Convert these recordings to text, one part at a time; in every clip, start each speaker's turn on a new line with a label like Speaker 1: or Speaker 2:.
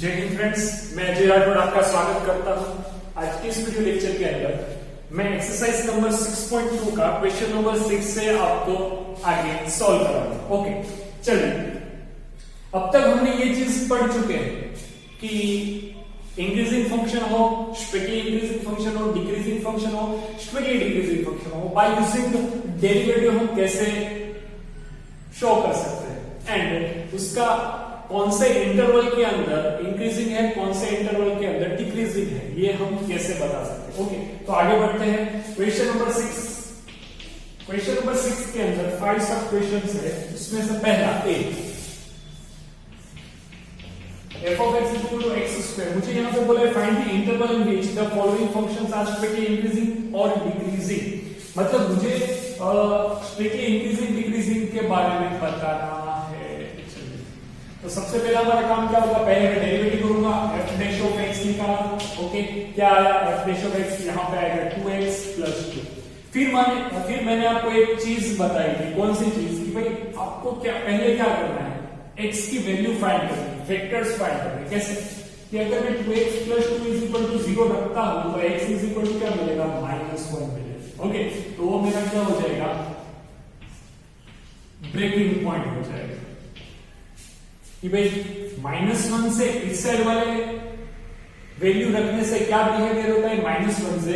Speaker 1: जय हिंद फ्रेंड्स, मैं अजय राठौड़ आपका स्वागत करता हूं। आज के इस वीडियो लेक्चर के अंदर मैं एक्सरसाइज नंबर 6.2 का क्वेश्चन नंबर 6 से आपको आगे सॉल्व कराऊंगा। ओके, चलिए। अब तक हमने ये चीज पढ़ चुके हैं कि इंक्रीजिंग फंक्शन हो, स्ट्रिक्टली इंक्रीजिंग फंक्शन हो, डिक्रीजिंग फंक्शन हो, स्ट्रिक्टली डिक्रीजिंग फंक्शन हो, बाय यूजिंग डेरिवेटिव हम कैसे शो कर सकते हैं एंड उसका कौन से इंटरवल के अंदर इंक्रीजिंग है, कौन से इंटरवल के अंदर डिक्रीजिंग है, ये हम कैसे बता सकते हैं। ओके, तो आगे बढ़ते हैं। क्वेश्चन नंबर 6 के अंदर 5 सब क्वेश्चंस है। उसमें से पहला ए, f of x equal to x square। मुझे यहां पे बोला है find the interval in which the following functions are strictly increasing और डिक्रीजिंग। मतलब मुझे स्ट्रिक्टली इंक्रीजिंग डिक्रीजिंग के बारे में बताना है। तो सबसे पहला हमारा काम क्या होगा, पहले मैं डेरिवेटिव करूंगा, f dash of x निकाला। ओके, क्या आया, f dash of x यहां पे आएगा 2x plus 2। फिर मैंने आपको एक चीज बताई थी। कौन सी चीज? कि भाई आपको पहले क्या करना है, x की वैल्यू फाइंड करनी है, वेक्टर्स फाइंड करने हैं। कैसे? कि अगर मैं 2x plus 2 is equal to 0 रखता हूं तो x is equal to क्या मिलेगा, -1 मिलेगा। ओके, तो वो मेरा क्या हो जाएगा, ब्रेकिंग पॉइंट हो जाएगा कि भाई -1 से इस साइड वाले वैल्यू रखने से क्या बिहेवियर होता है, -1 से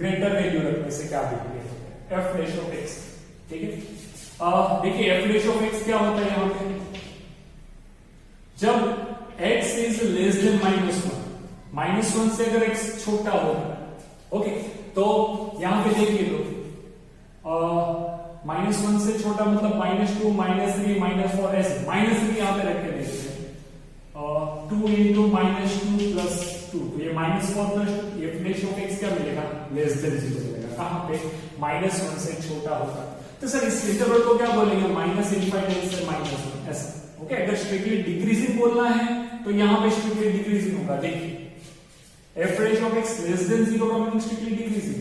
Speaker 1: ग्रेटर वैल्यू रखने से क्या बिहेवियर होता है, f dash of x। ठीक है, देखिए f dash of x क्या होता है यहां पे, जब x इज लेस देन -1 से अगर x छोटा होगा, ओके, तो यहां पे देखिए लो, -1 से छोटा मतलब -2, -3, -4 ऐसे। -3 यहां पे रख के देखते हैं, 2 into -2 plus 2, तो ये -4 plus f dash of x क्या मिलेगा, लेस देन 0 मिलेगा। कहां पे, -1 से छोटा होगा। तो सर इस इंटरवल को क्या बोलेंगे, -∞ से -1 ऐसा। ओके, अगर स्ट्रिक्टली डिक्रीजिंग बोलना है तो यहां पे स्ट्रिक्टली डिक्रीजिंग होगा। देखिए f dash of x less than 0 का मीनिंग स्ट्रिक्टली डिक्रीजिंग।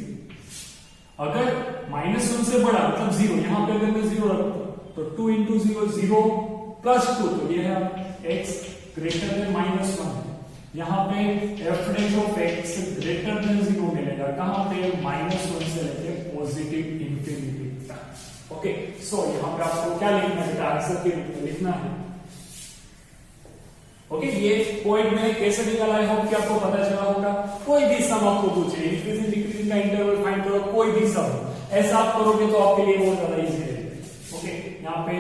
Speaker 1: अगर -1 से बड़ा मतलब 0, यहां पे अगर मैं 0 रखता हूं तो 2 into 0 0 plus 2, तो ये है x ग्रेटर देन -1 है। यहां पे f dash of x greater than 0 मिलेगा। कहां पे, -1 से लेके पॉजिटिव इंफिनिटी तक। ओके, सो यहां पे आपको क्या लिखना है, आंसर के रूप में लिखना है। ओके, ये पॉइंट मैंने कैसे निकाला है, होप कि आपको पता चला होगा। कोई भी सम आपको पूछे, इंक्रीजिंग डिक्रीजिंग का इंटरवल फाइंड करो, कोई भी सम, ऐसा आप करोगे तो आपके लिए बहुत ज्यादा इजी है। ओके, यहाँ पे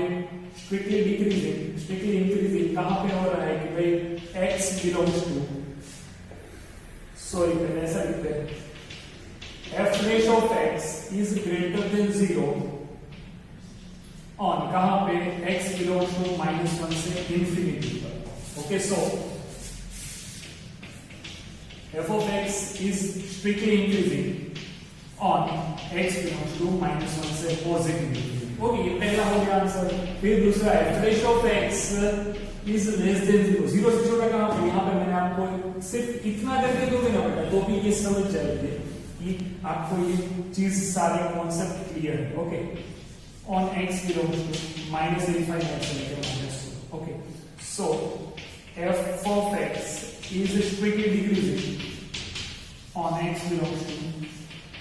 Speaker 1: स्ट्रिक्टली डिक्रीजिंग, स्ट्रिक्टली इंक्रीजिंग कहां पे हो रहा है कि भाई x बिलोंग्स टू, सॉरी मैंने ऐसा लिखते हैं, f dash of x is greater than 0 on कहां पे, x बिलोंग्स टू -1 से इंफिनिटी पर। Okay, so f of x is strictly increasing on x belongs to -1 से पॉजिटिव। ओके, ये पहला हो गया आंसर। फिर दूसरा है f dash of x is less than 0, 0 से छोटा कहां पे, यहां पे मैंने आपको सिर्फ इतना करके दोगे ना बेटा तो भी ये समझ जाएंगे कि आपको ये चीज सारे कॉन्सेप्ट क्लियर है। Okay, on x belongs to -∞ से लेकर -2। Okay, so f of x is strictly decreasing on x belongs to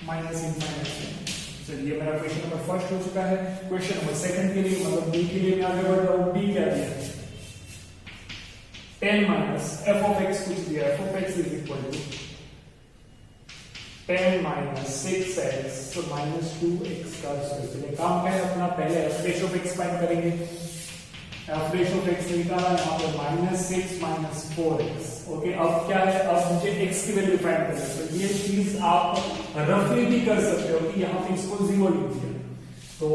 Speaker 1: -∞। चलिए, मेरा क्वेश्चन नंबर फर्स्ट हो चुका है। क्वेश्चन नंबर सेकंड के लिए मतलब बी के लिए मैं आगे बढ़ रहा हूं। बी क्या दिया, 10 minus f of x कुछ दिया, f of x is equal to 10 minus 6x तो -2x का स्क्वायर। चलिए काम क्या है अपना, पहले f dash of x find करेंगे। f dash of x निकाला, यहाँ पे -6 minus 4x। ओके, अब क्या है, अब मुझे x की वैल्यू फाइंड करनी है। तो ये चीज आप रफली भी कर सकते हो कि यहाँ पे इसको 0 लिख दिया तो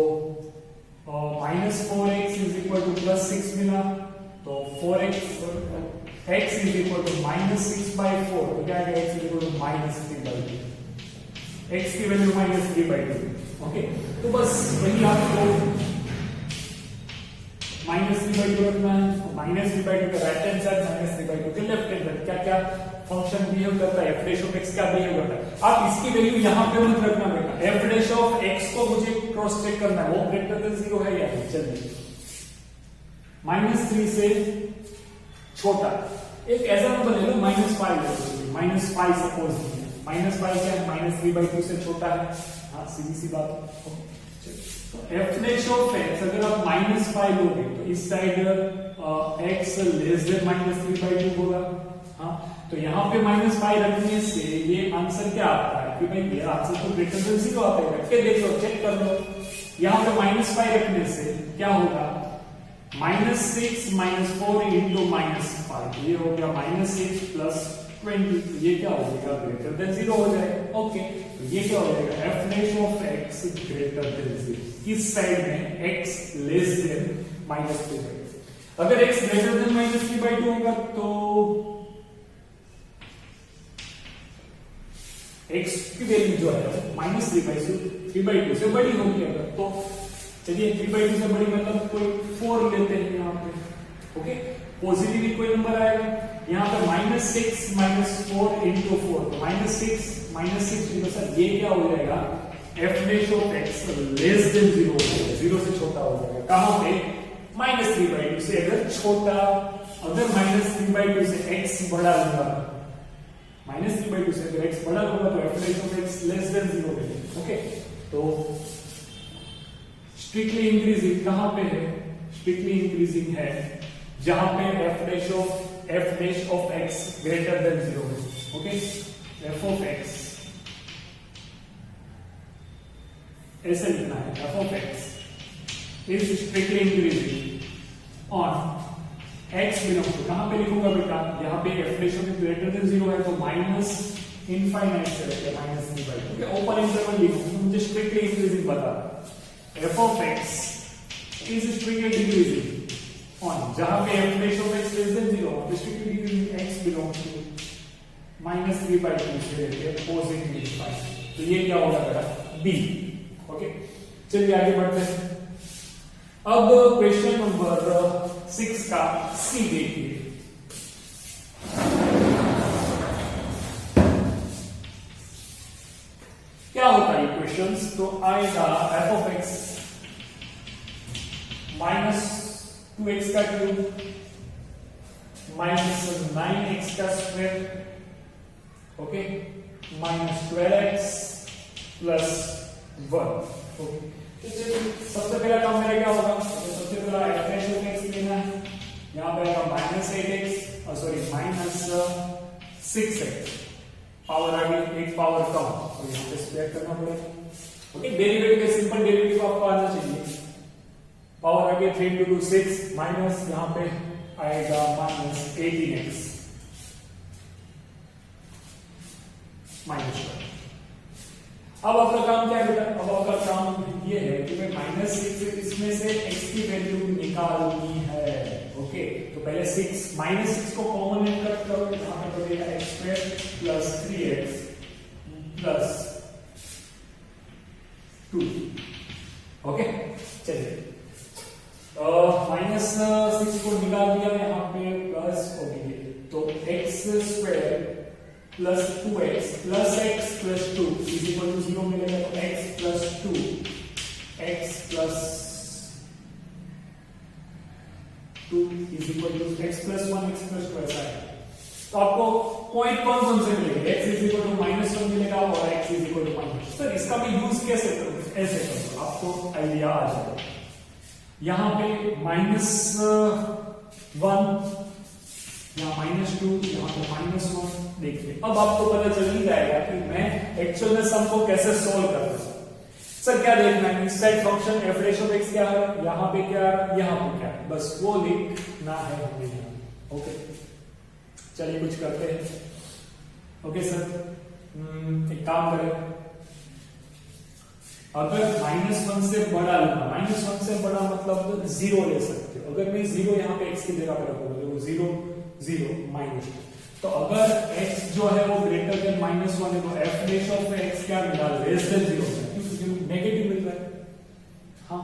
Speaker 1: -4x इज इक्वल टू +6 मिला, तो 4x x is equal to -6/4, तो क्या आएगा, x is equal to -3/2, x की वैल्यू -3/2। ओके, तो बस वही आपको -3/2 रखना है। -3/2 का राइट हैंड साइड, -3/2 के लेफ्ट हैंड साइड क्या क्या फंक्शन बिहेव करता है, f dash of x क्या बिहेव करता है। आप इसकी वैल्यू यहां पे मत रखना बेटा, f dash of x को मुझे क्रॉस चेक करना है, वो ग्रेटर देन 0 है या नहीं। चलिए, -3 से छोटा एक ऐसा नंबर ले लो -5 -5 सपोज -5 क्या है -3/2 से छोटा है। हाँ सीधी सी बात। तो f डैश ऑफ x अगर आप -5 लोगे तो इस साइड x लेस देन -3/2 होगा। हाँ तो यहाँ पे -5 रखने से ये आंसर क्या आता है कि भाई ये आंसर तो ग्रेटर देन 0 आता है। रख के देख लो, चेक कर लो। यहाँ पे -5 रखने से क्या होगा -6 -4 into -5 ये हो गया -6 + 20। ये क्या हो जाएगा ग्रेटर देन 0 हो जाएगा। ओके तो ये क्या हो जाएगा f dash of x greater than 0 किस साइड में x लेस देन -3/2। अगर x ग्रेटर देन -3/2 होगा तो x की वैल्यू जो है -3/2 से बड़ी होगी। अगर तो चलिए 3/2 से बड़ी मतलब कोई 4 लेते हैं यहाँ पे। ओके पॉजिटिव ही कोई नंबर आएगा। यहाँ पे -6 -4 into 4 तो -6 सर ये क्या हो जाएगा f dash of x less than 0 हो जाएगा, 0 से छोटा हो जाएगा। कहां पे -3/2 से अगर छोटा, अगर -3/2 से x बड़ा होगा, -3/2 से अगर x बड़ा होगा तो f dash of x less than 0 है। ओके तो स्ट्रिक्टली इंक्रीजिंग कहां पे है, स्ट्रिक्टली इंक्रीजिंग है जहां पे f dash of x greater than 0 है। ओके f ऑफ x ऐसे लिखना है f of x is strictly increasing on x belong to, कहां पे लिखूंगा बेटा यहां पे f dash of x greater than 0 है तो माइनस इनफाइनाइट से लेके -3/2। ओके ओपन इंटरवल लिखूंगा, मुझे स्ट्रिक्टली इंक्रीजिंग बता f of x is strictly decreasing on जहां पे f dash of x less than 0 strictly decreasing x belongs to -3/2 से लेके positive infinity। तो ये क्या होगा बेटा b। ओके चलिए आगे बढ़ते हैं। अब क्वेश्चन नंबर 6 का c देखिए। क्या होता है इक्वेशंस तो आएगा f of x -2x का क्यूब -9x का स्क्वायर, ओके -12x + 1। ओके तो चलिए सबसे पहला काम मेरा क्या होगा, तो सबसे पहला f डैश ऑफ x लेना है। यहां पे आएगा -8x सॉरी -6x पावर आ गई, एक पावर कम तो यहाँ पे स्क्वायर करना पड़ेगा। ओके डेरिवेटिव का सिंपल डेरिवेटिव आपको आना चाहिए। पावर आ गई 3 × 6 माइनस यहाँ पे आएगा -18x -1। अब आपका काम क्या है बेटा, अब आपका काम ये है कि भाई -6 इसमें से x की वैल्यू निकालनी है। ओके तो पहले 6 को कॉमन में कट करो, यहां पे बचेगा x² + 3x + 2। ओके चलिए -6 को निकाल दिया यहां पे प्लस हो गई तो x² + 2x + x + 2 = 0 मिलेगा तो x + 2 x + 2 = x + 1 x + 2 ऐसा है। तो आपको पॉइंट कौन से मिलेंगे, x -1 मिलेगा और x -1। सर इसका भी यूज कैसे करूं, ऐसे करो आपको आइडिया आ जाएगा। यहां पे -1 यहाँ -2 यहाँ पे -1 देखिए। अब आपको पता चल ही जाएगा कि मैं एक्चुअल में सम को कैसे सोल्व करता हूं। सर क्या देखना है, set function f dash of x क्या है, यहाँ पे क्या है, यहाँ पे क्या है, बस वो लिखना है हमें यहाँ। ओके चलिए कुछ करते हैं। ओके सर एक काम करें, अगर -1 से बड़ा लूंगा, -1 से बड़ा मतलब 0 ले सकते हो। अगर मैं 0 यहाँ पे x की जगह पे रखूंगा तो 0 0 -2 तो अगर x जो है वो ग्रेटर देन -1 है तो f डैश ऑफ x क्या मिला, लेस देन 0 है क्योंकि नेगेटिव मिल रहा है। हाँ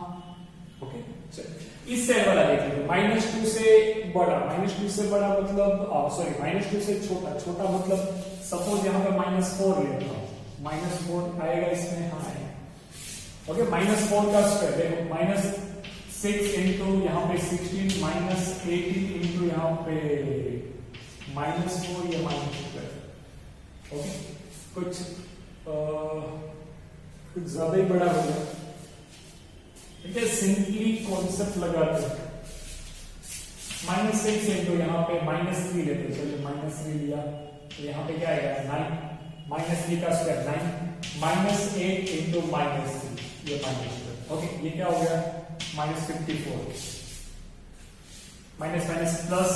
Speaker 1: ओके चलिए इस साइड वाला देख लीजिए, -2 से बड़ा, -2 से बड़ा मतलब सॉरी -2 से छोटा, छोटा मतलब सपोज यहाँ पे -4 लेता हूँ, -4 आएगा इसमें। हाँ ओके -4 का स्क्वायर देखो -6 into यहाँ पे 16 -18 into यहाँ पे -4 या -12। ओके, कुछ ज्यादा ही बड़ा हो गया। ठीक है, सिंपली कॉन्सेप्ट लगाते हैं। -6 इंटू यहाँ पे -3 लेते हैं। चलिए -3 लिया तो यहाँ पे क्या आएगा 9, -3 का स्क्वायर 9, -8 इंटू -3 ये -12। ओके, ये क्या हो गया -54, minus minus plus.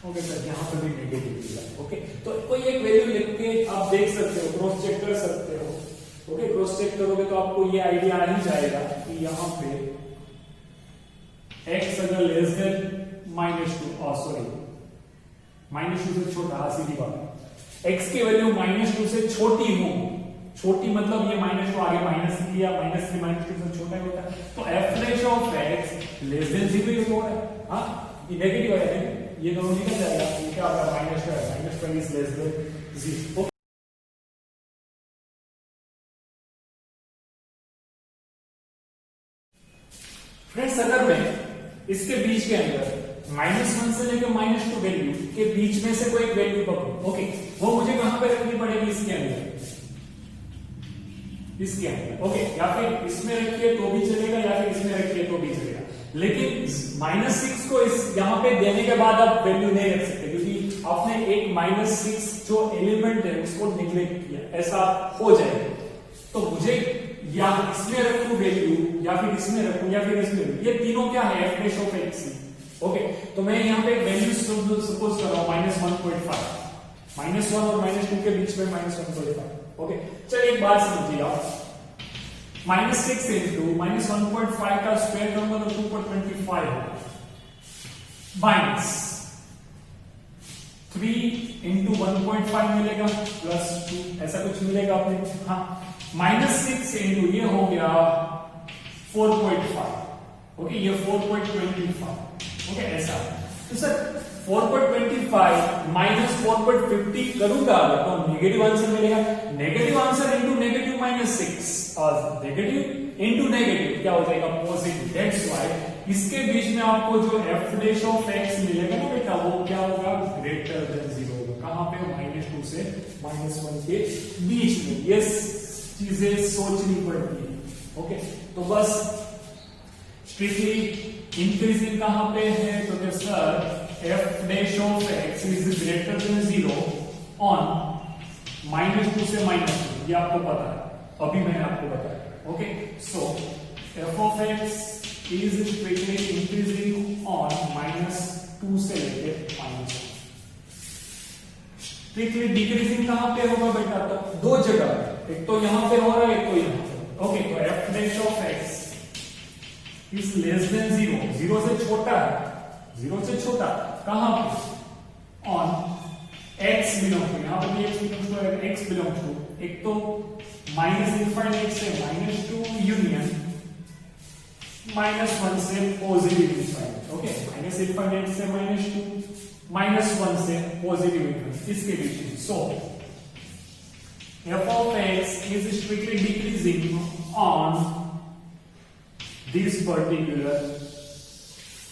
Speaker 1: Okay sir, यहाँ पे भी नेगेटिव दिया। ओके, तो कोई एक वैल्यू लिख के आप देख सकते हो, क्रॉस चेक कर सकते हो। ओके, क्रॉस चेक करोगे तो आपको ये आइडिया आ ही जाएगा कि यहाँ पे x अगर लेस देन -2 सॉरी -2 से छोटा, सीधी बात, x की वैल्यू -2 से छोटी हो, छोटी मतलब ये -2 आगे -3 या -3 -2 से छोटा होता है, तो f ratio of x less than 0 ही हो रहा है। हाँ, ये नेगेटिव है, ये दोनों निकल जाएगा। ये क्या होगा -12 इज लेस देन 0। फ्रेंड्स, अगर मैं इसके बीच के अंदर -1 से लेकर -2 वैल्यू के बीच में से कोई एक वैल्यू पकड़ूं, ओके, वो मुझे कहां पे रखनी पड़ेगी? इसके अंदर, इसके अंदर। ओके, या फिर इसमें रखिए तो भी चलेगा, या फिर इसमें रखिए तो भी चलेगा, लेकिन -6 को इस यहां पे देने के बाद आप वैल्यू नहीं रख सकते, क्योंकि आपने एक -6 जो एलिमेंट है उसको निग्लेक्ट किया, ऐसा हो जाएगा। तो मुझे या इसमें रखूं वैल्यू, या फिर इसमें रखूं, या फिर इसमें रखूं, ये तीनों क्या है? f ratio of x। Okay, तो मैं यहाँ पे वैल्यू सपोज कर रहा हूं -1.5, -1 और -2 के बीच में -1.5। ओके, चलिए एक बात समझिए आप, -6 इंटू -1.5 का स्क्वायर करूंगा तो 2.25 होगा, माइनस 3 इंटू 1.5 मिलेगा प्लस 2, ऐसा कुछ मिलेगा आपने। हाँ, -6 इंटू ये हो गया 4.5। ओके, ये 4.25। ओके, ऐसा। तो सर 4.25 माइनस 4.50 करूंगा तो नेगेटिव आंसर मिलेगा। नेगेटिव आंसर इंटू नेगेटिव -6 और नेगेटिव इंटू नेगेटिव क्या हो जाएगा? पॉजिटिव। दैट्स व्हाई इसके बीच में आपको जो f रेशियो ऑफ x मिलेगा ना बेटा, वो क्या होगा? ग्रेटर देन 0 होगा। कहां पे? -2 से -1 के बीच में। ये चीजें सोचनी पड़ती है। ओके, तो बस स्ट्रिक्टली इंक्रीजिंग कहां पे है? तो sir f dash of x is greater than 0 on -2 से -2, ये आपको पता है, अभी मैंने आपको बताया। Okay, so f of x is strictly increasing on -2 से लेके -1। स्ट्रिक्टली डिक्रीजिंग कहां पे होगा बेटा? तो दो जगह, एक तो यहां पे हो रहा है, एक तो यहां पे। ओके, तो f dash of x is less than 0, 0 से छोटा है, 0 से छोटा कहां पे? ऑन x बिलोंग टू, यहां पर भी x belong to, x belong to, एक तो -∞ से -2 यूनियन -1 से पॉजिटिव इनफाइनाइट। ओके, -∞ से -2, -1 से पॉजिटिव इनफाइनाइट, इसके बीच में। सो f of x is strictly decreasing on this particular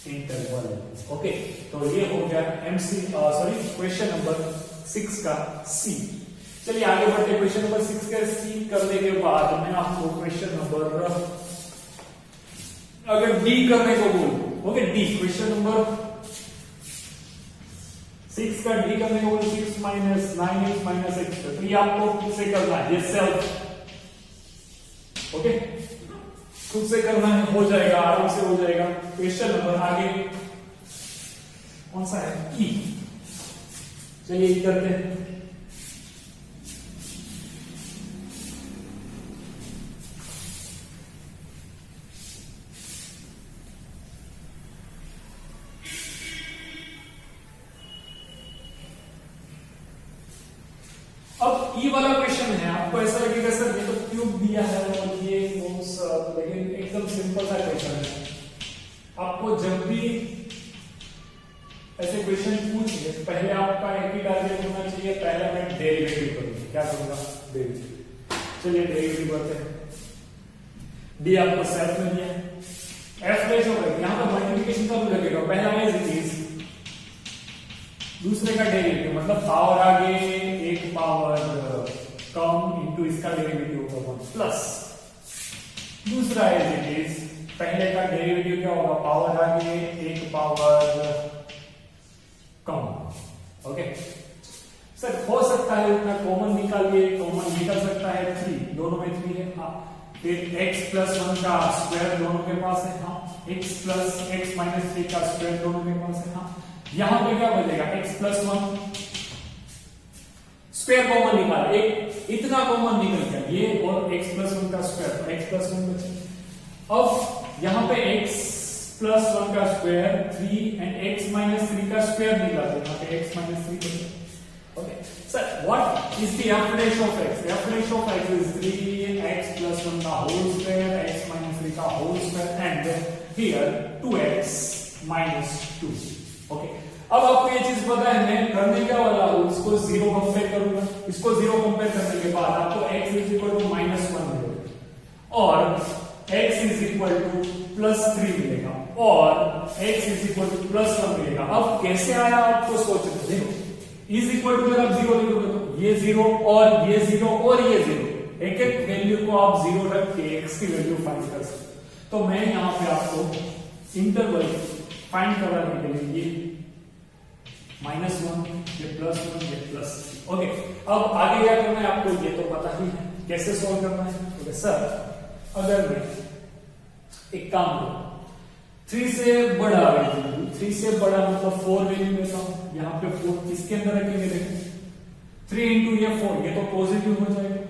Speaker 1: interval. Okay, तो ये हो गया क्वेश्चन नंबर 6 का सी। चलिए आगे बढ़ते हैं। क्वेश्चन नंबर 6 का सी करने के बाद मैं आपको क्वेश्चन नंबर, अगर डी करने को बोलूं, ओके, डी क्वेश्चन नंबर 6 का डी करने को बोलूं, 6 - 9x - x, तो ये आपको खुद से करना है, ये सेल्फ। ओके, खुद से करना है, हो जाएगा, आराम से हो जाएगा। क्वेश्चन नंबर आगे कौन सा है? ई। चलिए ई करते हैं। अब ई वाला क्वेश्चन है, आपको ऐसा लगेगा सर ये तो क्यूब दिया है और ये लेकिन एकदम सिंपल सा क्वेश्चन है। आपको जब भी ऐसे क्वेश्चन पूछिए, पहले आपका एक ही टारगेट होना चाहिए, पहले मैं डेरिवेटिव करूंगा। क्या करूंगा? डेरिवेटिव। चलिए डेरिवेटिव करते हैं। डी आपको सेल्फ में दिया है, एफ रेशियो है, यहां पर मल्टीप्लिकेशन कब लगेगा? पहला इज मतलब पावर आगे एक पावर कम इंटू इसका डेरिवेटिव होगा 1 प्लस दूसरा एज इट इज पहले का डेरिवेटिव क्या होगा, पावर आगे एक पावर कम। ओके सर हो सकता है इतना कॉमन निकालिए, कॉमन निकल सकता है 3, दोनों में 3 है। हाँ फिर x प्लस 1 का स्क्वायर दोनों के पास है। हाँ x प्लस x माइनस 3 का स्क्वायर दोनों के पास है। हाँ यहां पे क्या बचेगा, x प्लस 1 स्क्वायर कॉमन निकाला, एक इतना कॉमन निकल गया ये और x प्लस 1 का स्क्वायर, तो x प्लस 1 बचे। अब यहां पे x प्लस 1 का स्क्वायर 3 एंड x माइनस 3 का स्क्वायर निकाला, तो यहां पे x माइनस 3 बचे। Okay, sir, what is the f dash of x? The f dash of x is 3x plus 1 का whole square, x minus 3 का whole square, and here 2x minus 2. Okay, अब आपको ये चीज पता है, मैं करने क्या वाला हूँ, इसको 0 कंपेयर करूंगा, इसको 0 कंपेयर करने के बाद आपको x is equal to -1 मिलेगा और x is equal to +3 मिलेगा और x is equal to +1 मिलेगा। अब कैसे आया आपको सोचना, देखो इज इक्वल टू अगर आप 0 लिखोगे तो ये 0 और ये 0 और ये 0, एक एक वैल्यू को आप 0 रख के x की वैल्यू फाइंड कर सकते। तो मैं यहां पे आपको इंटरवल फाइंड करवाने के लिए ये -1 ये +1 ये +3। ओके अब आगे क्या करना है आपको ये तो पता ही है, कैसे सॉल्व करना है। ओके सर अगर मैं एक काम करूं 3 से बड़ा वैल्यू, 3 से बड़ा मतलब 4 वैल्यू लेता हूं, यहाँ पे 4 इसके अंदर रखेंगे, देखो 3 इंटू ये 4 ये तो पॉजिटिव हो जाएगा,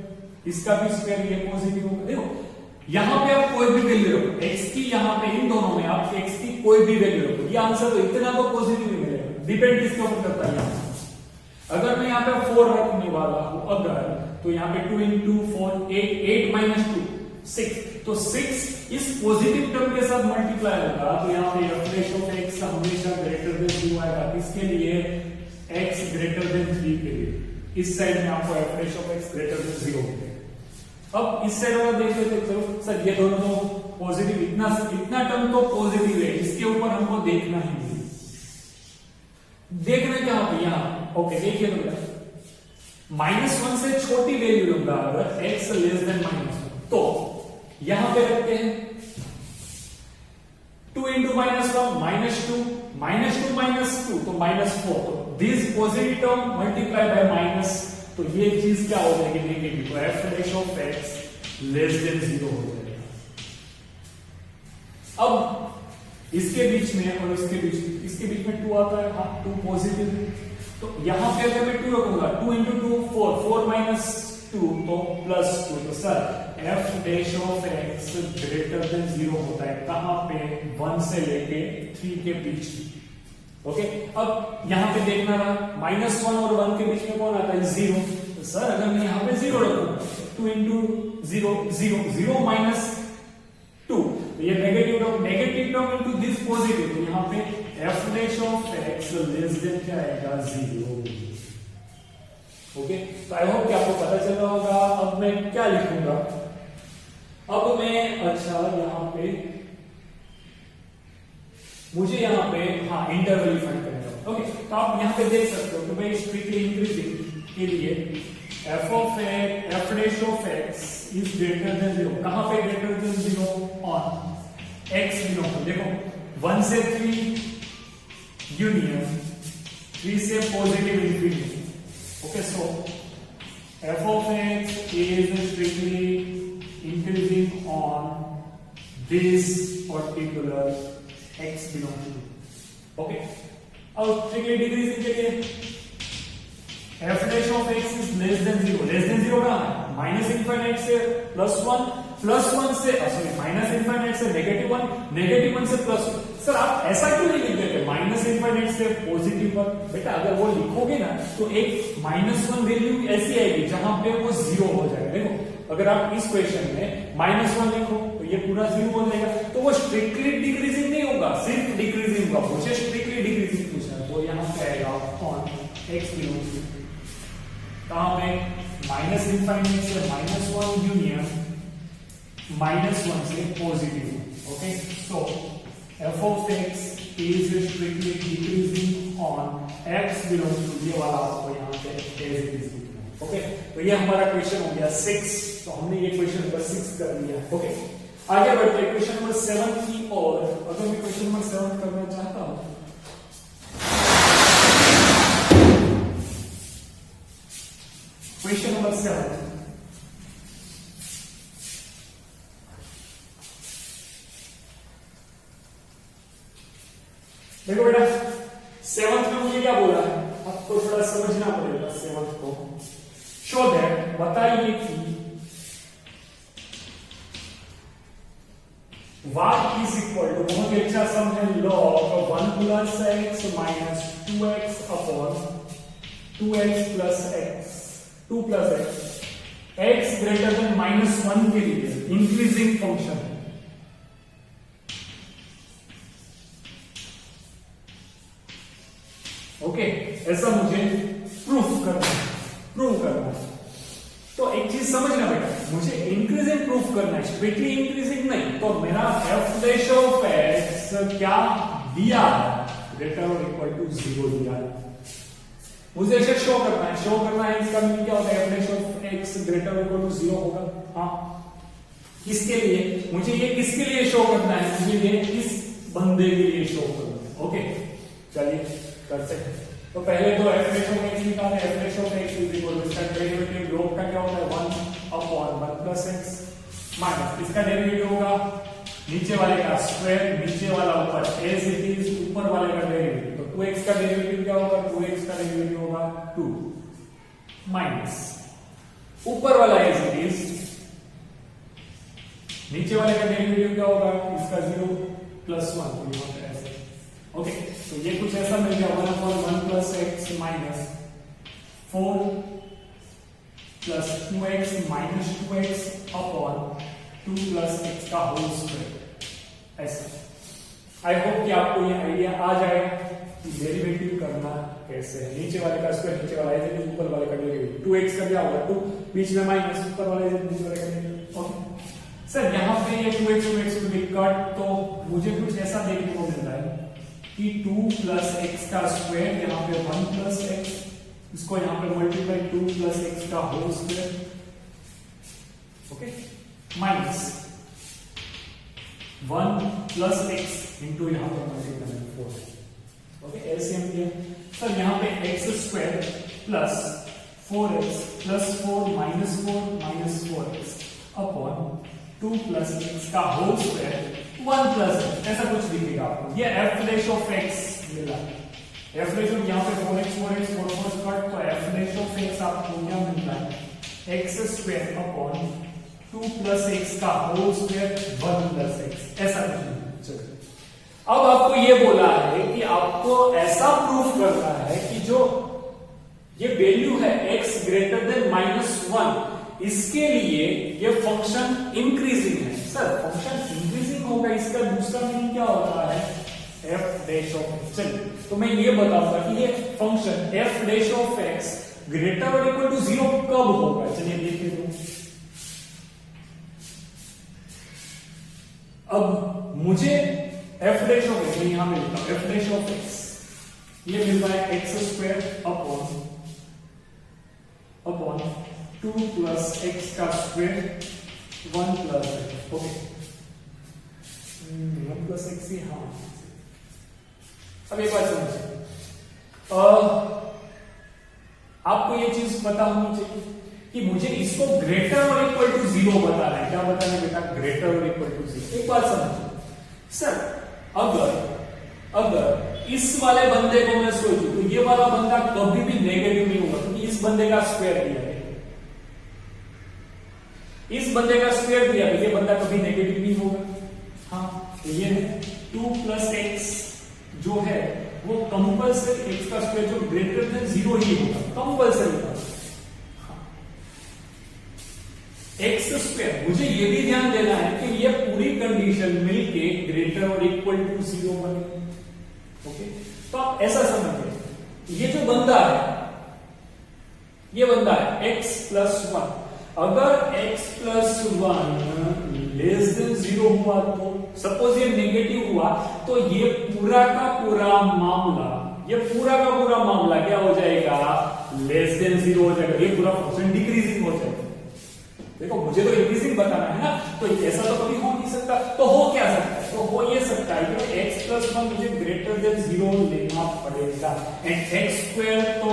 Speaker 1: इसका भी स्क्वायर ये पॉजिटिव होगा। देखो यहाँ पे आप कोई भी वैल्यू रखो x की, यहाँ पे इन दोनों में आप x की कोई भी वैल्यू रखो, ये आंसर तो इतना तो पॉजिटिव ही मिलेगा। डिपेंड किसके ऊपर करता है यहाँ, अगर मैं यहाँ पे 4 रखने वाला हूं अगर, तो यहाँ पे 2 इंटू 4 8 माइनस 2 6, तो 6 इस पॉजिटिव टर्म के साथ मल्टीप्लाई होगा, तो यहाँ पे f dash of x हमेशा ग्रेटर देन 2 आएगा, किसके लिए, x ग्रेटर देन 3 के लिए। इस साइड में आपको f dash of x greater than 0 मिलेगा। अब इस साइड वाला देख लेते हैं, चलो सर ये दोनों तो पॉजिटिव, इतना टर्म तो पॉजिटिव है, इसके ऊपर हमको देखना ही नहीं, देखना क्या होता है यहाँ। ओके देखिए तो -1 से छोटी वैल्यू लूंगा अगर x लेस देन -1, तो यहां पे रखते हैं 2 इंटू -1 -2 -2 तो -4, तो this positive term multiply by minus, तो ये चीज क्या हो जाएगी, नेगेटिव, तो f dash of x less than 0 हो जाएगा। अब इसके बीच में और इसके बीच में 2 आता है, हाँ 2 पॉजिटिव, तो यहां पे अगर मैं 2 रखूंगा 2 इंटू 2 4 माइनस 2 तो +2, तो sir f dash of x greater than 0 होता है कहां पे, 1 से लेके 3 के बीच। ओके अब यहां पे देखना रहा -1 और 1 के बीच में कौन आता है, 0, तो सर अगर मैं यहां पे 0 रखूंगा 2 इंटू 0 माइनस 2, तो ये negative term into this positive, तो यहां पे f dash of x less than क्या आएगा, 0। ओके तो आई होप कि आपको पता चल रहा होगा। अब मैं क्या लिखूंगा, अब मैं अच्छा यहां पे मुझे यहाँ पे हाँ इंटरवल फाइंड करना। ओके तो आप यहाँ पे देख सकते हो कि भाई स्ट्रिक्टली इंक्रीजिंग के लिए f dash of x is greater than 0, कहां पे greater than 0, on x belong to, देखो 1 से 3 यूनियन 3 से positive infinity. Okay so f of x is strictly increasing on this particular x belong to, okay अब strictly decreasing के लिए f dash of x is less than 0 कहां है, minus infinity से +1 से सॉरी माइनस इंफिनिटी से -1 से +1। Sir आप ऐसा क्यों नहीं लिख देते माइनस इंफिनिटी से पॉजिटिव पर, बेटा अगर वो लिखोगे ना तो एक -1 वैल्यू ऐसी आएगी जहां पे वो 0 हो जाएगा। देखो अगर आप इस क्वेश्चन में -1 लिखो तो ये पूरा 0 हो जाएगा, तो वो स्ट्रिक्टली डिक्रीजिंग नहीं होगा, सिर्फ डिक्रीजिंग होगा। मुझे स्ट्रिक्टली डिक्रीजिंग पूछना है, तो यहां पे आएगा ऑन x बिलोंग्स टू, कहां पे माइनस इंफिनिटी से -1 यूनियन -1 से positive. Okay so f of x is strictly decreasing on x belongs to, ये वाला आपको यहाँ पे एज इट इज लिखना है। ओके, तो ये हमारा क्वेश्चन हो गया 6, तो हमने ये क्वेश्चन नंबर 6 कर लिया। ओके, आगे बढ़ते हैं क्वेश्चन नंबर 7 की ओर। अगर मैं क्वेश्चन नंबर 7 करना चाहता हूं, क्वेश्चन नंबर 7, देखो बेटा 7th में मुझे क्या बोला है, आपको थोड़ा समझना पड़ेगा 7th को। शो दैट, बताइए कि y इज इक्वल टू, बहुत ही अच्छा सम है, log 1 plus x minus 2x upon 2x plus x, 2 plus x greater then -1 के लिए इंक्रीजिंग फंक्शन है। ओके, ऐसा मुझे प्रूफ करना है। तो एक चीज समझना बेटा, मुझे इंक्रीजिंग प्रूफ करना है, स्ट्रिक्टली इंक्रीजिंग नहीं। तो मेरा f डैश ऑफ x क्या दिया है, ग्रेटर और इक्वल टू 0 दिया है। मुझे इसे शो करना है, इसका मीनिंग क्या होता है, f dash of x greater और इक्वल टू 0 होगा। हाँ, किसके लिए, मुझे ये किसके लिए शो करना है, मुझे ये इस बंदे के लिए शो करना है। ओके, चलिए कर सकते हैं। तो पहले तो f डैश ऑफ x निकालें, f dash of x is equal to, इसका डेरिवेटिव log का क्या होता है 1 अपॉन 1 प्लस x माइनस, इसका डेरिवेटिव होगा नीचे वाले का स्क्वायर, नीचे वाला ऊपर एज इट इज, ऊपर वाले का डेरिवेटिव। तो 2x का डेरिवेटिव क्या होगा, 2x का डेरिवेटिव होगा 2 माइनस ऊपर वाला एज इट इज, नीचे वाले का डेरिवेटिव क्या होगा, इसका 0 प्लस 1, तो यहां पे ऐसे। ओके, तो ये कुछ ऐसा मिल गया 1 upon 1 plus x minus 4 plus 2x minus 2x upon 2 plus x का होल स्क्वायर, ऐसे। आई होप कि आपको ये आइडिया आ जाएगा कि डेरिवेटिव करना कैसे है। नीचे वाले का स्क्वायर, नीचे वाला है, ऊपर वाले का डेरिवेटिव, 2x का क्या होगा 2, बीच में माइनस, ऊपर वाला है, नीचे वाले का डेरिवेटिव। ओके सर, यहाँ पे ये 2x और x को कट, तो मुझे कुछ ऐसा देखने को मिल रहा है कि 2 प्लस x का स्क्वायर, यहाँ पे 1 प्लस x, इसको यहाँ पे मल्टीप्लाई 2 प्लस x का whole square, okay, minus 1 plus x into यहाँ पे मल्टीप्लाई 4। ओके, एलसीएम किया सर, यहाँ पे x square plus 4x plus 4 minus 4x upon 2 plus x का होल स्क्वायर 1 प्लस, ऐसा कुछ दिखेगा आपको। ये f डैश ऑफ x मिला, f डैश ऑफ यहाँ पे 4x 4 कट, तो f डैश ऑफ x आपको क्या मिल रहा है, x square upon 2 plus x का होल स्क्वायर 1 प्लस x, ऐसा कुछ नहीं। चलिए, अब आपको ये बोला है कि आपको ऐसा प्रूफ करना है कि जो ये वैल्यू है x ग्रेटर देन -1, इसके लिए ये फंक्शन इंक्रीजिंग है। सर, फंक्शन इंक्रीजिंग होगा, इसका दूसरा मीनिंग क्या होता है, f डैश ऑफ x। चलिए, तो मैं ये बताऊंगा कि ये function f dash of x greater और इक्वल टू 0 कब होगा। चलिए देखिए, तो अब मुझे f डैश ऑफ x, यहां में लिखता हूं f डैश ऑफ x, ये मिल रहा है x square upon 2 plus x का square 1 plus x। Okay, 1 plus x ही, हाँ। अब एक बात समझिए, आपको ये चीज पता होनी चाहिए कि मुझे इसको ग्रेटर और इक्वल टू 0 बताना है। क्या बताना है बेटा, ग्रेटर और इक्वल टू 0। एक बात समझिए सर, अगर इस वाले बंदे को मैं सोचूं तो ये वाला बंदा कभी भी नेगेटिव नहीं होगा, क्योंकि इस बंदे का स्क्वायर दिया है, इस बंदे का स्क्वायर दिया है, ये बंदा कभी नेगेटिव नहीं होगा। हाँ, तो ये 2 प्लस x जो है वो कंपल्सरी, x का स्क्वायर जो ग्रेटर देन 0 ही होगा, कंपल्सरी था। x स्क्वायर, मुझे ये भी ध्यान देना है कि ये पूरी कंडीशन मिलके ग्रेटर और इक्वल टू 0 बने। ओके, तो आप ऐसा समझिए, ये जो बंदा है, ये बंदा है x प्लस 1, अगर x प्लस 1 लेस देन 0 हुआ, तो सपोज ये नेगेटिव हुआ, तो ये पूरा का पूरा मामला ये पूरा का पूरा मामला क्या हो जाएगा, लेस देन 0 हो जाएगा, ये पूरा फंक्शन डिक्रीजिंग हो जाएगा। देखो मुझे तो इंक्रीजिंग बताना है ना, तो ऐसा तो कभी हो नहीं सकता, तो हो क्या सकता है, तो हो ये सकता है कि x प्लस 1 मुझे ग्रेटर देन 0 लेना पड़ेगा, एंड x स्क्वायर तो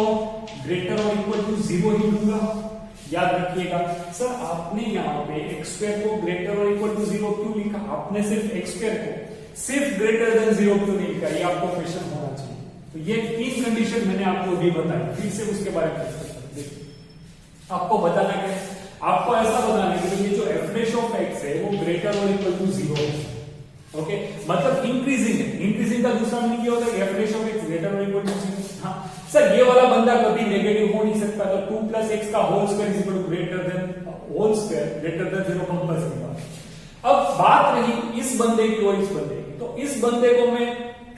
Speaker 1: ग्रेटर और इक्वल टू 0 ही लूंगा। याद रखिएगा सर, आपने यहाँ पे x स्क्वायर को ग्रेटर और इक्वल टू 0 क्यों लिखा, आपने सिर्फ x स्क्वायर को सिर्फ ग्रेटर देन 0 क्यों नहीं लिखा, ये आपको क्वेश्चन होना चाहिए। तो ये 3 कंडीशन मैंने आपको अभी बताई, फिर से उसके बारे में आपको बताना क्या है, आपको ऐसा बताना है कि ये जो f डैश ऑफ x है वो ग्रेटर और इक्वल टू 0 है। ओके, मतलब इंक्रीजिंग है, इंक्रीजिंग का दूसरा मीनिंग क्या होता है, f dash of x greater और इक्वल टू 0। हाँ सर, ये वाला बंदा कभी नेगेटिव हो नहीं सकता, तो 2 प्लस x का whole square is equal to greater than whole square greater than 0 compulsory बात। अब बात रही इस बंदे की और इस बंदे की, तो इस बंदे को मैं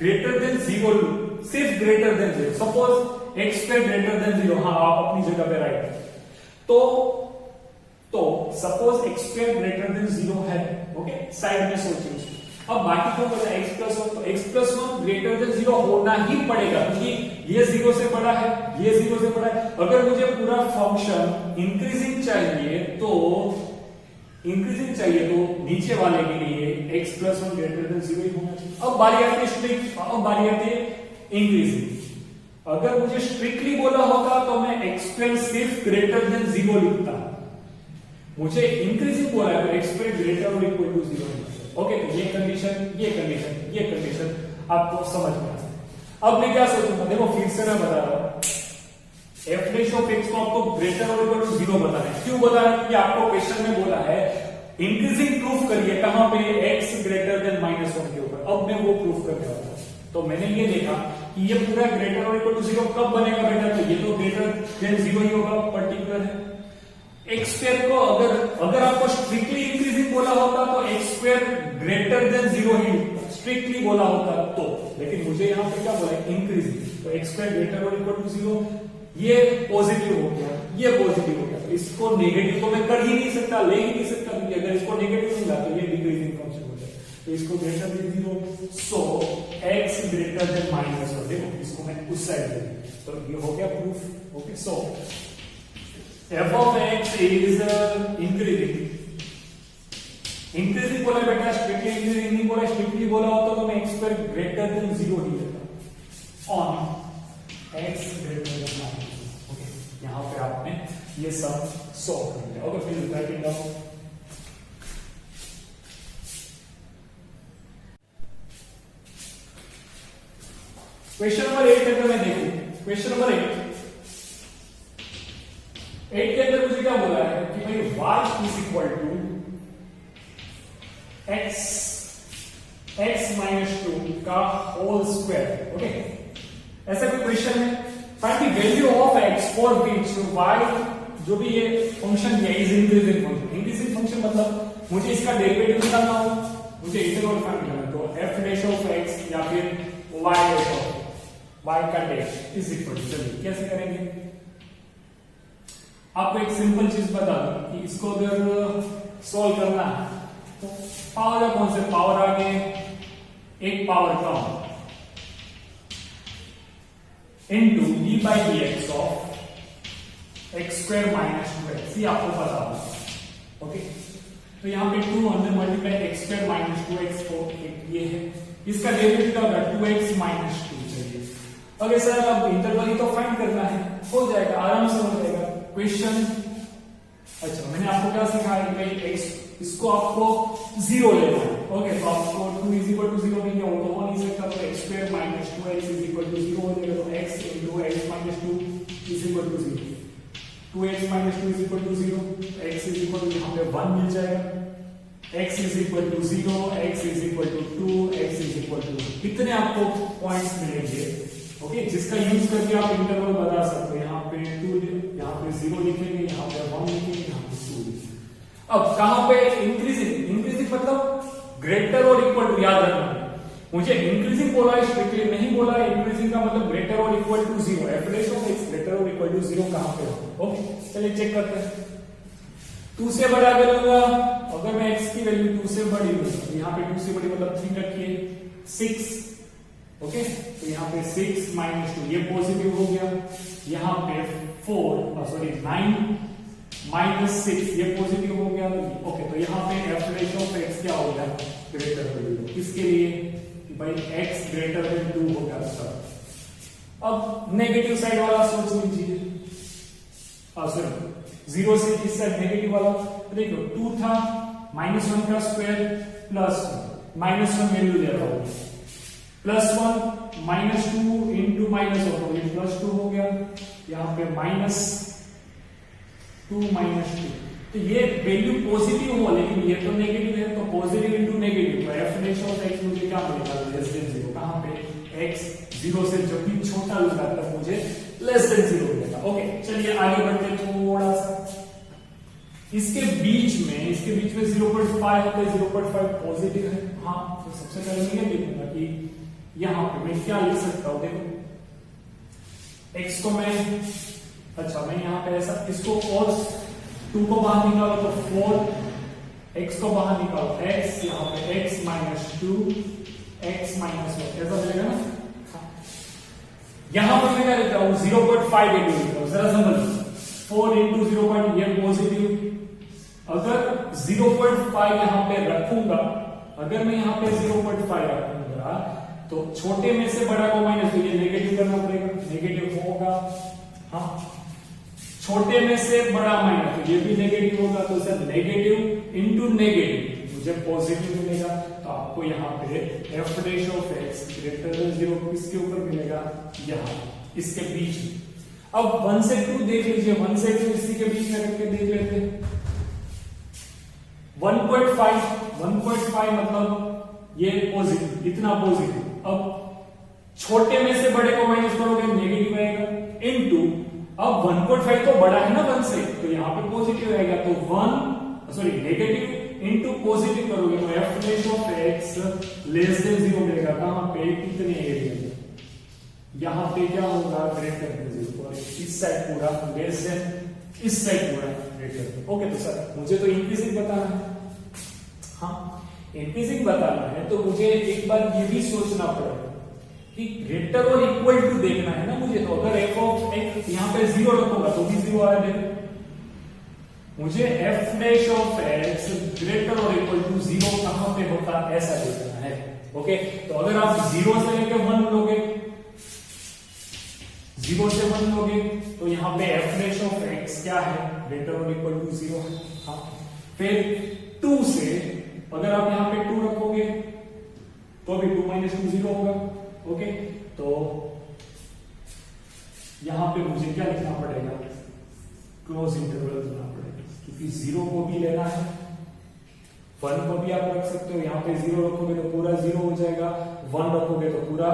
Speaker 1: ग्रेटर देन 0 लूं, सिर्फ greater than 0, suppose x square greater than 0, हाँ आप अपनी जगह पे राइट, तो suppose x square greater than 0 है, ओके साइड में सोचिए। अब बाकी को पता है x प्लस 1, तो x प्लस 1 ग्रेटर देन 0 होना ही पड़ेगा, क्योंकि ये 0 से बड़ा है, ये 0 से बड़ा है। अगर मुझे पूरा फंक्शन इंक्रीजिंग चाहिए तो नीचे वाले के लिए x प्लस 1 ग्रेटर देन 0 ही होना चाहिए। अब बारी आती है स्ट्रिक्ट, अब बारी आती है इंक्रीजिंग। अगर मुझे स्ट्रिक्टली बोला होता तो मैं x स्क्वायर सिर्फ ग्रेटर देन 0 लिखता, मुझे इंक्रीजिंग बोला है तो x स्क्वायर ग्रेटर और इक्वल टू 0 है। ओके, तो ये कंडीशन आपको समझ में आ गई। अब मैं क्या सोचूंगा, देखो फिर से मैं बता रहा हूं, f डैश ऑफ x को आपको ग्रेटर और इक्वल टू 0 बताना है। क्यों बताना है, क्योंकि आपको क्वेश्चन में बोला है इंक्रीजिंग प्रूफ करिए, कहां पे, x ग्रेटर देन -1 के ऊपर। अब मैं वो प्रूफ करने वाला हूं, तो मैंने ये देखा कि ये पूरा ग्रेटर और इक्वल टू 0 कब बनेगा बेटा, तो ये तो ग्रेटर देन 0 ही होगा, पर्टिकुलर है। x स्क्वायर को अगर आपको स्ट्रिक्टली इंक्रीजिंग बोला होता तो x स्क्वायर ग्रेटर देन 0 ही स्ट्रिक्टली बोला होता तो, लेकिन मुझे यहाँ पे क्या बोला, इंक्रीजिंग, तो x स्क्वायर ग्रेटर और इक्वल टू 0, ये पॉजिटिव हो गया, ये पॉजिटिव हो गया, तो इसको नेगेटिव तो मैं कर ही नहीं सकता, ले ही नहीं सकता, क्योंकि अगर इसको नेगेटिव मिला तो ये डिक्रीजिंग फंक्शन हो जाए, तो इसको ग्रेटर देन 0, सो x ग्रेटर देन -1। देखो इसको मैं उस साइड दे, तो ये हो गया proof. Okay, so f of x is increasing बोला बेटा, स्ट्रिक्टली इंक्रीजिंग नहीं बोला, स्ट्रिक्टली बोला होता तो मैं x स्क्वायर ग्रेटर देन 0 ही लेता on x greater then 1। Okay, यहां पे आपने ये सब सॉल्व कर लिया। Okay, please right it down. Question number 8 अगर मैं देखूं, क्वेश्चन नंबर 8 के अंदर मुझे क्या बोला है कि भाई y is equal to x minus 2 का होल स्क्वायर। ओके, ऐसा कोई क्वेश्चन है, find the value of x for which y, जो भी ये फंक्शन है is increasing function. Increasing function मतलब मुझे इसका डेरिवेटिव निकालना हो, मुझे इंटीग्रल फाइंड करना है, तो f डैश ऑफ x या फिर y डैश ऑफ y का डैश इज इक्वल टू, चलिए कैसे करेंगे। आपको एक सिंपल चीज बता दूं कि इसको अगर सॉल्व करना है तो पावर कौन से, पावर आगे एक power come into D by D x of x square minus 2x, ये आपको पता होगा। ओके, तो यहां पे 2 अंदर multiply x square minus 2x को एक ये है, इसका डेरिवेटिव क्या होगा 2x माइनस 2 चाहिए। ओके सर, अब इंटरवल ही तो फाइंड करना है, हो जाएगा, आराम से हो जाएगा क्वेश्चन। अच्छा, मैंने आपको क्या सिखाया कि भाई x इसको आपको 0 लेना है। ओके, तो आपको 2 इज इक्वल टू 0 नहीं, वो तो हो नहीं सकता, तो x square minus 2x is equal to 0 हो जाएगा, तो x into x minus 2 is equal to 0, 2x minus 2 is equal to 0, x is equal to यहां पे 1 मिल जाएगा, x is equal to 0, x is equal to 2, x is equal to, कितने आपको points मिलेंगे। ओके, जिसका यूज करके आप इंटरवल बता सकते हो। यहाँ पे 2, यहाँ पे 0 लिखेंगे, यहाँ पे 1 लिखेंगे, यहाँ पे 2। अब कहां पे इंक्रीजिंग, इंक्रीजिंग मतलब ग्रेटर और इक्वल टू, याद रखना मुझे इंक्रीजिंग बोला है, स्ट्रिक्टली नहीं बोला है। इंक्रीजिंग का मतलब ग्रेटर और equal to 0, f dash of x greater और इक्वल टू 0 कहां पे हो। ओके, चलिए चेक करते हैं। 2 से बड़ा करूंगा, अगर मैं x की वैल्यू 2 से बड़ी लूंगा, यहाँ पे 2 से बड़ी मतलब 3 रखिए 6। ओके, तो यहाँ पे 6 माइनस 2 ये पॉजिटिव हो गया, यहाँ पे 9 माइनस 6 ये पॉजिटिव हो गया। ओके, तो यहाँ पे एफ डैश ऑफ एक्स क्या हो गया, ग्रेटर देन 2। किसके लिए कि भाई x ग्रेटर देन 2 होगा तब। अब नेगेटिव साइड वाला सोच लीजिए, सॉरी 0 से इस साइड नेगेटिव वाला, तो देखो 2 था, -1 का स्क्वायर प्लस -1 वैल्यू ले रहा हूं, +1 -2 इंटू -1 तो ये +2 हो गया, यहाँ पे -2 -2, तो ये वैल्यू पॉजिटिव हो, लेकिन ये तो नेगेटिव है, तो पॉजिटिव इंटू नेगेटिव, तो एफ डैश ऑफ एक्स मुझे क्या मिलेगा, लेस देन 0। कहां पे x 0 से जब भी छोटा होगा तब मुझे लेस देन 0 मिलेगा। ओके, चलिए आगे बढ़ते हैं थोड़ा सा। इसके बीच में 0.5 होता है, 0.5 पॉजिटिव है। हाँ, तो सबसे पहले मैं ये देखूंगा कि यहां पे मैं क्या लिख सकता हूं। देखो x को मैं, अच्छा मैं यहां पे ऐसा इसको और 2 को बाहर निकालो तो 4, x को बाहर निकालो x, यहाँ पे x -2 x -1 ऐसा मिलेगा ना। यहां पर मैं क्या लिखता हूं, 0.5 वैल्यू लिखता हूं, जरा समझ। 4 इंटू 0. ये पॉजिटिव, अगर 0.5 यहां पे रखूंगा, अगर मैं यहां पे 0.5 रखूंगा तो छोटे में से बड़ा को माइनस, तो ये नेगेटिव करना पड़ेगा, नेगेटिव होगा। हाँ, छोटे में से बड़ा माइनस, तो ये भी नेगेटिव होगा, तो सर नेगेटिव इंटू नेगेटिव मुझे पॉजिटिव मिलेगा। तो आपको यहाँ पे F dash of x greater than 0 किसके ऊपर मिलेगा, यहाँ इसके बीच में। अब 1 से 2 देख लीजिए, 1 से 2 इसी के बीच में रख के देख लेते हैं। 1.5 मतलब ये पॉजिटिव, इतना पॉजिटिव। अब छोटे में से बड़े को माइनस करोगे नेगेटिव आएगा, इनटू अब 1.5 तो बड़ा है ना 1 से, तो यहाँ पे पॉजिटिव आएगा, तो नेगेटिव इनटू पॉजिटिव करोगे तो F dash of x less than 0 मिलेगा। कहां पे, कितने एरिया में, यहाँ पे क्या होगा, ग्रेटर देन 0, और इस साइड पूरा लेस देन, इस साइड पूरा ग्रेटर देन। ओके, तो सर मुझे तो इंक्रीजिंग बताना है। हाँ, इंक्रीजिंग बताना है तो मुझे एक बार ये भी सोचना पड़ेगा कि ग्रेटर और इक्वल टू देखना है ना मुझे। तो अगर एफ ऑफ एक्स यहाँ पे 0 रखूंगा तो भी 0 आया, देखो मुझे F dash of x greater और इक्वल टू 0 कहां पे होता है ऐसा देखना है। ओके, तो अगर आप 0 से लेकर 1 लोगे, 0 से 1 लोगे तो यहाँ पे एफ डैश ऑफ एक्स क्या है, ग्रेटर और इक्वल टू 0 है। हाँ, फिर 2 से अगर आप यहाँ पे 2 रखोगे तो भी 2 - 2 0 होगा। ओके, तो यहां पे मुझे क्या लिखना पड़ेगा, क्लोज इंटरवल देना पड़ेगा, क्योंकि 0 को भी लेना है, 1 को भी आप रख सकते हो। यहाँ पे 0 रखोगे तो पूरा 0 हो जाएगा, 1 रखोगे तो पूरा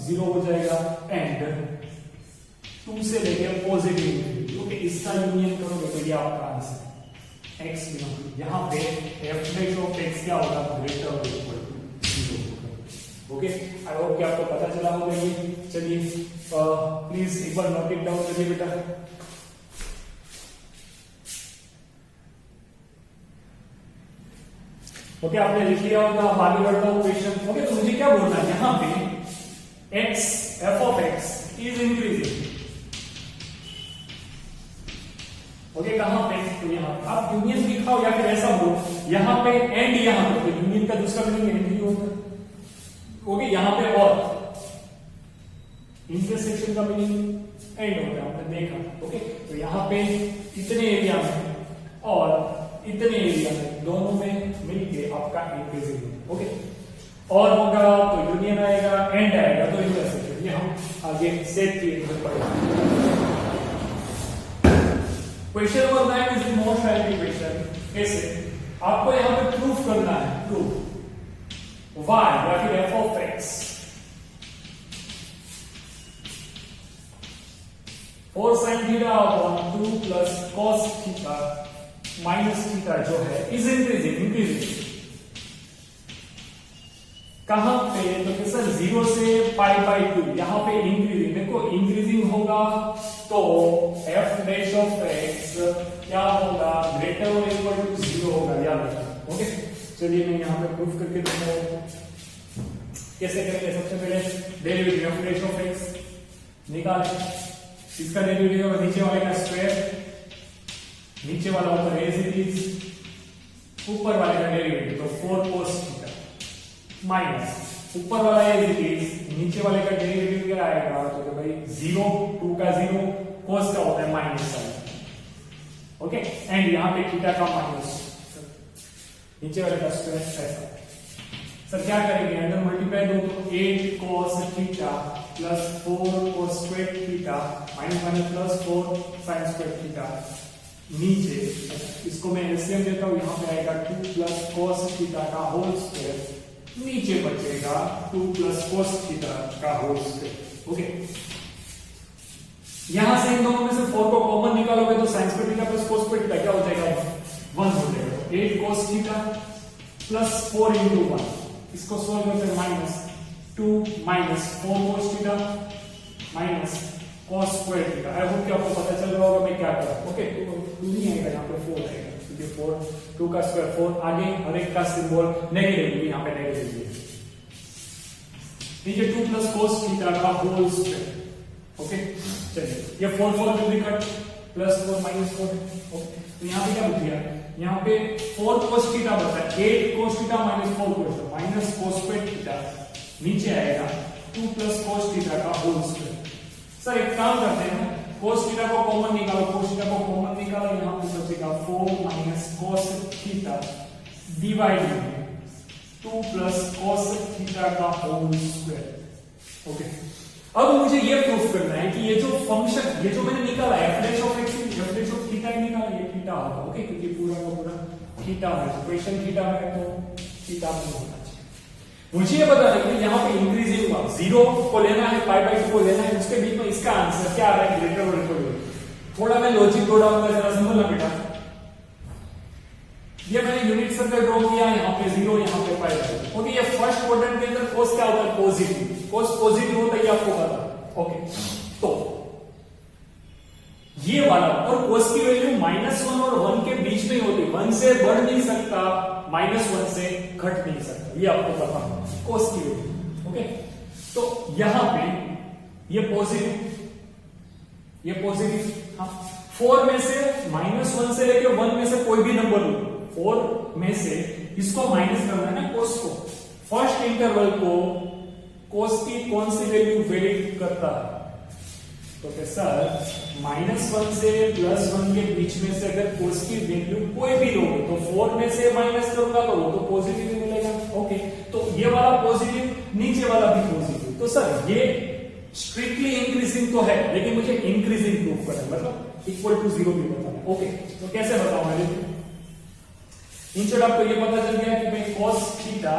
Speaker 1: 0 हो जाएगा, एंड 2 से लेके पॉजिटिव। ओके, इसका यूनियन करोगे तो ये आपका आंसर x बिलोंग, यहाँ पे एफ डैश ऑफ एक्स क्या होगा, ग्रेटर और इक्वल टू 0 होगा। ओके, आई होप कि आपको पता चला होगा ये। चलिए प्लीज एक बार नोट इट डाउन करिए बेटा। ओके, आपने लिख लिया होगा, अब आगे बढ़ता हूं क्वेश्चन। ओके, तो मुझे क्या बोलना है, यहाँ पे x F of x is increasing. Okay, कहां पे, तो यहाँ आप यूनियन दिखाओ या फिर ऐसा बोलो, यहाँ पे एंड, यहाँ पे तो यूनियन का दूसरा मीनिंग एंड ही होता है। ओके, यहाँ पे और इंटरसेक्शन का मीनिंग एंड होता है, आपने देखा। ओके, तो यहाँ पे इतने एरिया में और इतने एरिया में, दोनों में मिलके आपका इंक्रीजिंग। ओके, और होगा तो यूनियन आएगा, एंड आएगा तो इंटरसेक्शन। ये हम आगे सेट किए पढ़ेंगे। Question number 9 is the most Taipei question. कैसे, आपको यहां पे प्रूफ करना है, प्रूफ y या फिर f of x 4 sin theta upon 2 plus cos theta minus theta जो है इज इंक्रीजिंग। कहां पे, तो सर 0 से π/2, यहां पे इंक्रीजिंग। देखो इंक्रीजिंग होगा तो f डैश ऑफ x क्या होगा, ग्रेटर और इक्वल टू 0 होगा, याद रखना। ओके, चलिए मैं यहां पे प्रूफ करके दिखाऊंगा। कैसे करेंगे? सबसे पहले derivative of ratio of x निकालें, इसका डेरिवेटिव होगा नीचे वाले का स्क्वायर, नीचे वाला होता है एज इट इज, ऊपर वाले का डेरिवेटिव तो 4 cos थीटा माइनस ऊपर वाला एज इट इज, नीचे वाले का डेरिवेटिव क्या आएगा? तो भाई 0, 2 का 0, cos का होता है माइनस साइन, ओके, एंड यहां पे थीटा का माइनस, नीचे वाले का स्क्वायर ऐसा। सर क्या करेंगे? अंदर मल्टीप्लाई दो तो 8 cos theta plus 4 cos square theta minus minus plus 4 sin square theta, नीचे इसको मैं एलसीएम देता हूं, यहां पे आएगा 2 प्लस cos थीटा का होल स्क्वायर, नीचे बचेगा 2 प्लस cos थीटा का होल स्क्वायर, ओके। यहां से इन दोनों में से 4 को कॉमन निकालोगे तो sin square theta plus cos square theta क्या हो जाएगा? 1 हो जाएगा। 8 cos थीटा प्लस 4 into 1, इसको सॉल्व करते हैं minus 2 minus 4 cos theta minus cos square theta. I hope कि आपको पता चल रहा होगा मैं क्या कर रहा हूं, ओके। 2 नहीं आएगा, यहां पे 4 आएगा, क्योंकि 4 2 का स्क्वायर 4, आगे हर एक का सिंबल नेगेटिव, यहां पे नेगेटिव है। नीचे 2 प्लस cos थीटा का होल स्क्वायर, ओके। चलिए ये 4 4 will be cut, plus 4 minus 4, okay. तो यहां पे क्या बच गया? यहां पे 4 cos थीटा बचा, 8 cos theta minus 4 cos minus cos square theta, नीचे आएगा 2 प्लस cos थीटा का होल स्क्वायर। सर एक काम करते हैं, cos थीटा को कॉमन निकालो, cos थीटा को कॉमन निकालो, यहां पे बचेगा 4 minus cos theta divided 2 plus cos theta का होल स्क्वायर, ओके। अब मुझे ये प्रूफ करना है कि ये जो फंक्शन, ये जो मैंने निकाला है f of x, f of theta ही निकाला, ये थीटा होगा, ओके, क्योंकि पूरा का पूरा थीटा है, इक्वेशन थीटा है तो थीटा में होना चाहिए। मुझे ये बताना है कि यहां पे इंक्रीजिंग हुआ, 0 को लेना है, π/2 को लेना है, उसके बीच में इसका आंसर क्या आ रहा है? ग्रेटर और इक्वल टू। थोड़ा मैं लॉजिक जोड़ाऊंगा, जरा समझना बेटा। ये मैंने यूनिट सर्कल ड्रॉ किया, यहां पे 0, यहां पे π/2, ओके। ये फर्स्ट क्वाड्रेंट के अंदर cos क्या होता है? पॉजिटिव, cos पॉजिटिव होता है, ये आपको पता है, ओके। तो ये वाला और cos की वैल्यू -1 और 1 के बीच में होती है, 1 से बढ़ नहीं सकता, -1 से घट नहीं सकता, ये आपको पता है cos की वैल्यू, ओके। तो यहां पे ये पॉजिटिव, हाँ, 4 में से -1 से लेके 1 में से कोई भी नंबर लो, 4 में से इसको माइनस करना है ना cos को, फर्स्ट इंटरवल को cos की कौन सी वैल्यू वैलिड करता है? तो सर -1 से +1 के बीच में से अगर cos की वैल्यू कोई भी लोगे तो 4 में से माइनस करूंगा तो वो तो पॉजिटिव मिलेगा, ओके। तो ये वाला पॉजिटिव, नीचे वाला भी पॉजिटिव, तो सर ये स्ट्रिक्टली इंक्रीजिंग तो है, लेकिन मुझे इंक्रीजिंग प्रूफ करना है, मतलब इक्वल टू 0 भी बताना, ओके। तो कैसे बताऊंगा? इन शॉर्ट आपको ये पता चल गया कि भाई cos theta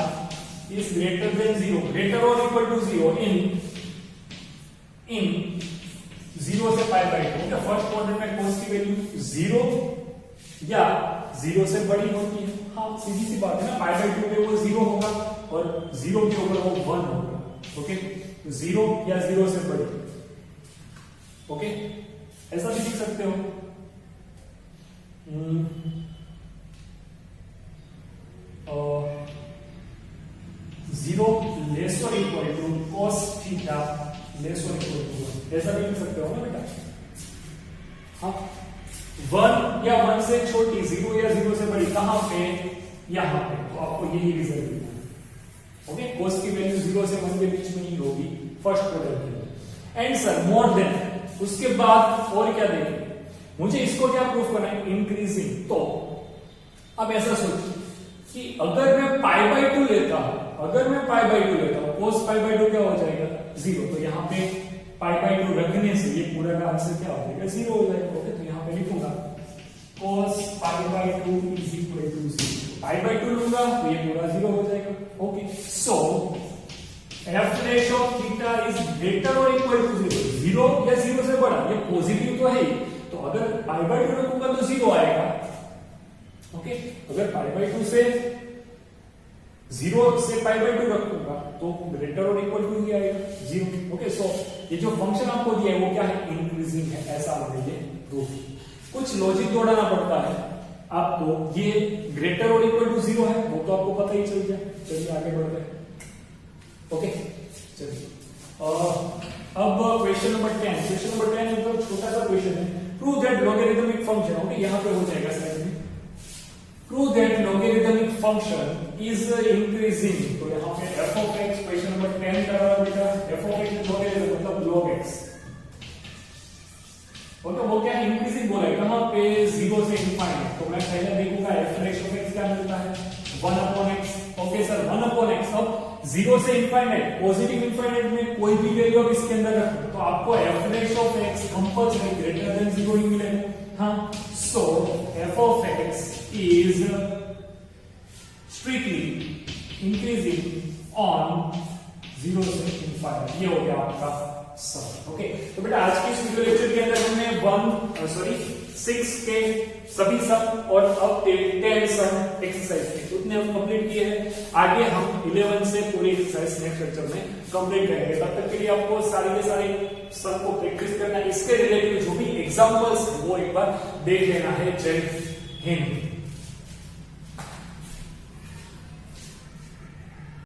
Speaker 1: is greater than 0, greater और इक्वल टू 0 इन 0 से π/2, ओके। फर्स्ट क्वाड्रेंट में cos की वैल्यू 0 या 0 से बड़ी होती है, हाँ सीधी सी बात है ना, π/2 पे वो 0 होगा और 0 के ऊपर वो 1 होगा, ओके। 0 या 0 से बड़ी, ओके, ऐसा भी लिख सकते हो। 0 लेस और equal to cos theta less और इक्वल टू 1, ऐसा भी लिख सकते हो ना बेटा, हाँ। 1 या 1 से छोटी, 0 या 0 से बड़ी, कहां पे? यहां पे, तो आपको यही रिजल्ट मिलना है, ओके। cos की वैल्यू 0 से 1 के बीच में ही होगी फर्स्ट क्वाड्रेंट के, एंड सर मोर देन, उसके बाद और क्या देखेंगे? मुझे इसको क्या प्रूफ करना है? इंक्रीजिंग। तो अब ऐसा सोचिए कि अगर मैं π/2 लेता हूं, cos π/2 क्या हो जाएगा? 0, तो यहां पे π/2 रखने से ये पूरा का आंसर क्या हो जाएगा? 0 हो जाएगा, ओके। तो यहां पे लिखूंगा cos π/2 इज इक्वल टू 0, π/2 लूंगा तो ये पूरा 0 हो जाएगा, okay. So f ratio of theta is greater और इक्वल टू 0 या 0 से बड़ा, ये पॉजिटिव तो है, तो अगर π/2 रखूंगा तो 0 आएगा, ओके। अगर π/2 से 0 से π/2 रखूंगा तो ग्रेटर और इक्वल टू ही आएगा 0, ओके। सो ये जो फंक्शन आपको दिया है वो क्या है? इंक्रीजिंग है, ऐसा हमें ये प्रूफ, कुछ लॉजिक जोड़ना पड़ता है आपको। ये ग्रेटर और इक्वल टू 0 है, वो तो आपको पता ही चल गया। चलिए आगे बढ़ते हैं। ओके चलिए अब क्वेश्चन नंबर 10। क्वेश्चन नंबर 10 मतलब छोटा सा क्वेश्चन है। Prove that logarithmic function, okay यहाँ पे हो जाएगा स्लाइड में। Prove that logarithmic function is increasing, तो यहाँ पे f of x question number 10 का बेटा f ऑफ x लॉगरिथम मतलब log x, ओके वो क्या इंक्रीजिंग बोला है कहां पे 0 से इनफाइनाइट। तो मैं पहले देखूंगा f रेशो ऑफ x क्या मिलता है 1 upon x, okay sir 1 upon x। अब 0 से इनफाइनाइट, पॉजिटिव इनफाइनाइट में कोई भी वैल्यू अब इसके अंदर रखो तो आपको f ratio of x compulsory greater than 0 ही मिलेगा। हाँ, सो f of x is strictly increasing on 0 से इनफाइनाइट। ये हो गया आपका सब। ओके तो बेटा आज के इस वीडियो लेक्चर के अंदर हमने 6 के सभी सम और अब 10 सम एक्सरसाइज के उतने हम कंप्लीट किए हैं। आगे हम 11 से पूरी एक्सरसाइज नेक्स्ट लेक्चर में कंप्लीट करेंगे। तब तक के लिए आपको सारे के सारे सम को प्रैक्टिस करना है, इसके रिलेटेड जो भी एग्जांपल्स वो एक बार देख लेना है। जय हिंद।